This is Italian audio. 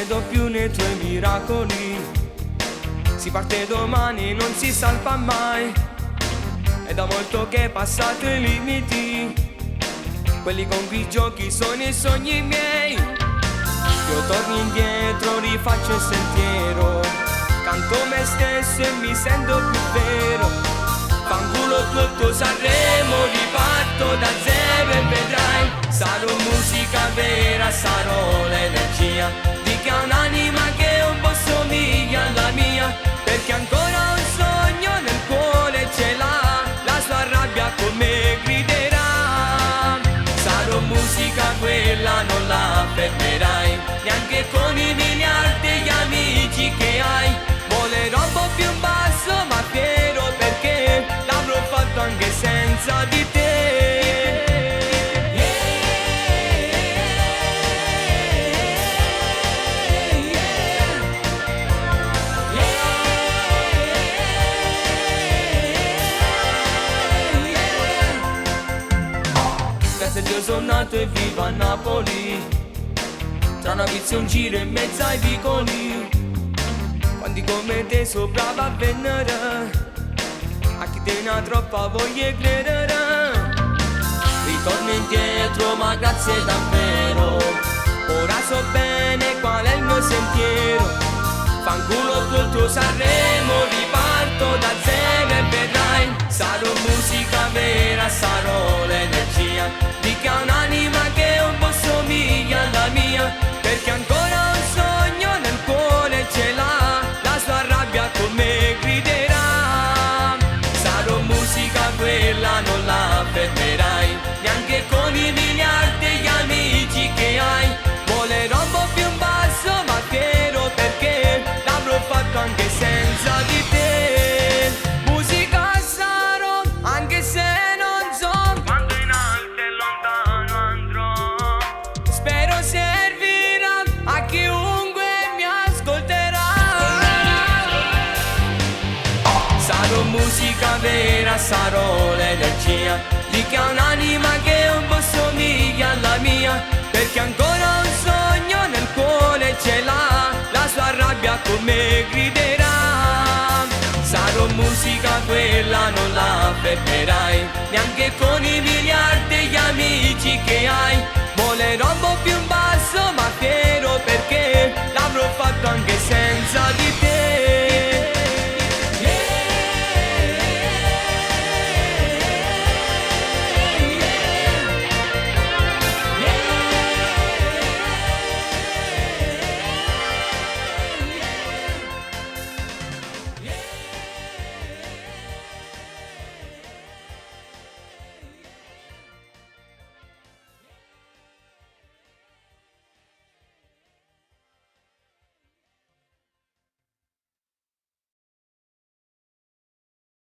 credo più nei tuoi miracoli. Si parte domani e non si salva mai. È da molto che è passato i limiti, quelli con cui giochi sono i sogni miei. Io torno indietro, rifaccio il sentiero, canto me stesso e mi sento più vero. Fanculo tutto Sanremo, riparto da zero e vedrai. Sarò musica vera, sarò l'energia di chi ha un'anima che un po' somiglia alla mia, perché ancora un sogno nel cuore ce l'ha, la sua rabbia con me griderà. Sarò musica, quella non la fermerai, neanche con i miliardi di amici che hai. Volerò un po' più basso ma fiero, perché l'avrò fatto anche senza di te. Grazie a Dio sono nato e vivo a Napoli, tra una pizza e un giro in mezzo ai vicoli. Quanti come te so bravo a vendere, a chi te ne ha troppa voglia di credere. Ritorno indietro ma grazie davvero, ora so bene qual è il mio sentiero. Fanculo tutto Sanremo, riparto da zero e vedrai. Sarò musica vera, sarò l'energia di chi ha un'anima che un po' somiglia alla mia, perché ancora un sogno nel cuore ce l'ha, la sua rabbia con me griderà. Sarò musica, quella non la fermerai, neanche con i miliardi di amici che hai. Volerò un po' più in basso ma fiero, perché l'avrò fatto anche senza di te. Musica sarò, anche se non so quando in alto e lontano andrò. spero servirà a chiunque mi ascolterà. Sarò musica vera, sarò l'energia di chi ha un'anima che un po' somiglia alla mia, perché ancora un sogno nel cuore ce l'ha, la sua rabbia con me griderà. Sarò musica, quella non la fermerai, neanche con i miliardi di amici che hai. Volerò un po' più in basso ma